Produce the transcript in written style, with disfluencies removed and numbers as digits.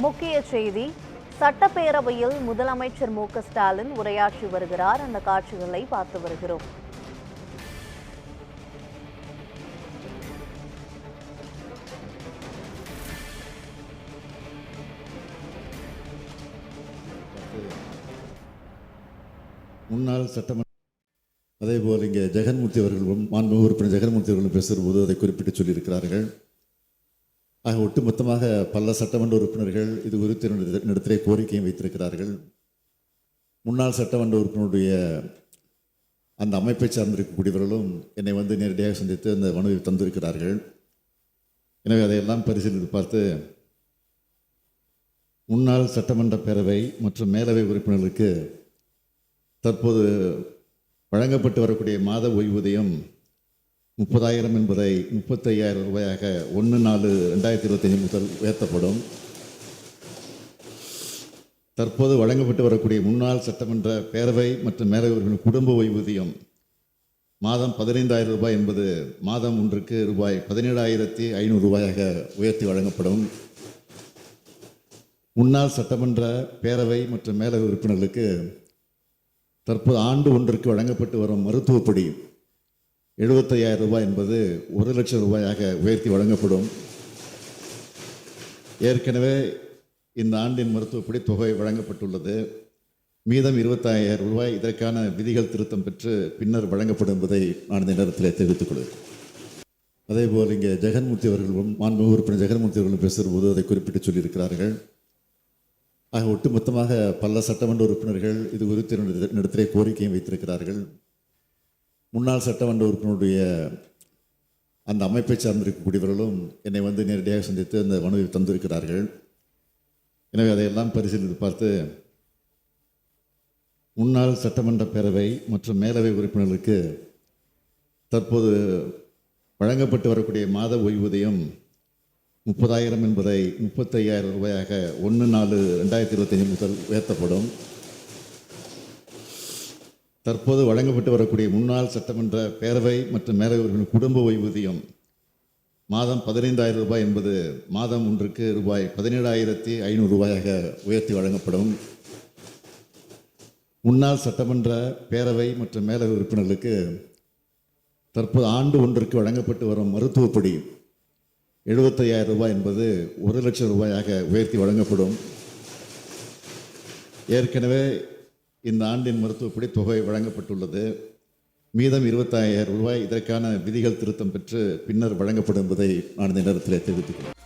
முக்கிய செய்தி. சட்டப்பேரவையில் முதலமைச்சர் மு.க.ஸ்டாலின் உரையாற்றி வருகிறார். அந்த காட்சிகளை பார்த்து வருகிறோம். முன்னாள் சட்டமன்ற அதேபோல் இங்கே ஜெகன்மூர்த்தி அவர்களும் மாண்புமிகு உறுப்பினர் ஜெகன்மூர்த்தி அவர்களும் பேசும்போது அதை குறிப்பிட்டு சொல்லியிருக்கிறார்கள். ஆக ஒட்டுமொத்தமாக பல சட்டமன்ற உறுப்பினர்கள் இது குறித்து இடத்திலே கோரிக்கையும் வைத்திருக்கிறார்கள். முன்னாள் சட்டமன்ற உறுப்பினருடைய அந்த அமைப்பை சார்ந்திருக்கக்கூடியவர்களும் என்னை நேரடியாக சந்தித்து அந்த மனுவை தந்திருக்கிறார்கள். எனவே அதையெல்லாம் பரிசீலித்து பார்த்து முன்னாள் சட்டமன்ற பேரவை மற்றும் மேலவை உறுப்பினர்களுக்கு தற்போது வழங்கப்பட்டு வரக்கூடிய மாத ஓய்வூதியம் 30,000 என்பதை 35,000 ரூபாயாக 1/4/2025 முதல் உயர்த்தப்படும். தற்போது வழங்கப்பட்டு வரக்கூடிய முன்னாள் சட்டமன்ற பேரவை மற்றும் மேலவை உறுப்பினர் குடும்ப ஓய்வூதியம் மாதம் 15,000 ரூபாய் என்பது மாதம் ஒன்றுக்கு ரூபாய் 17,500 ரூபாயாக உயர்த்தி வழங்கப்படும். முன்னாள் சட்டமன்ற பேரவை மற்றும் மேலவை உறுப்பினர்களுக்கு தற்போது ஆண்டு ஒன்றுக்கு வழங்கப்பட்டு வரும் மருத்துவப்படி 75,000 ரூபாய் என்பது 1,00,000 ரூபாயாக உயர்த்தி வழங்கப்படும். ஏற்கனவே இந்த ஆண்டின் மருத்துவப்படி தொகை வழங்கப்பட்டுள்ளது. மீதம் 25,000 ரூபாய் இதற்கான விதிகள் திருத்தம் பெற்று பின்னர் வழங்கப்படும் என்பதை நான் இந்த நேரத்தில் தெரிவித்துக் கொள்கிறேன். அதேபோல் இங்கே ஜெகன்மூர்த்தி அவர்களும் மாண்புமிகு உறுப்பினர் ஜெகன்மூர்த்தி அவர்களும் பேசும்போது அதை குறிப்பிட்டு சொல்லியிருக்கிறார்கள். ஆக ஒட்டுமொத்தமாக பல சட்டமன்ற உறுப்பினர்கள் இது குறித்து இடத்திலே கோரிக்கையும் வைத்திருக்கிறார்கள். முன்னாள் சட்டமன்ற உறுப்பினருடைய அந்த அமைப்பை சார்ந்திருக்கக்கூடியவர்களும் என்னை நேரடியாக சந்தித்து அந்த மனுவை தந்திருக்கிறார்கள். எனவே அதையெல்லாம் பரிசீலித்து பார்த்து முன்னாள் சட்டமன்ற பேரவை மற்றும் மேலவை உறுப்பினர்களுக்கு தற்போது வழங்கப்பட்டு வரக்கூடிய மாத ஓய்வூதியம் 30,000 என்பதை 35,000 ரூபாயாக 1/4/2025 முதல் உயர்த்தப்படும். தற்போது வழங்கப்பட்டு வரக்கூடிய முன்னாள் சட்டமன்ற பேரவை மற்றும் மேலவை உறுப்பினர் குடும்ப ஓய்வூதியம் மாதம் 15,000 ரூபாய் என்பது மாதம் ஒன்றுக்கு ரூபாய் 17,500 ரூபாயாக உயர்த்தி வழங்கப்படும். முன்னாள் சட்டமன்ற பேரவை மற்றும் மேலவை உறுப்பினர்களுக்கு தற்போது ஆண்டு ஒன்றுக்கு வழங்கப்பட்டு வரும் மருத்துவப்படி 75,000 ரூபாய் என்பது 1,00,000 ரூபாயாக உயர்த்தி வழங்கப்படும். ஏற்கனவே இந்த ஆண்டின் மருத்துவப்படி தொகை வழங்கப்பட்டுள்ளது. மீதம் 25,000 ரூபாய் இதற்கான விதிகள் திருத்தம் பெற்று பின்னர் வழங்கப்படும் என்பதை நான் இந்த நேரத்தில் தெரிவித்துக் கொள்கிறேன்.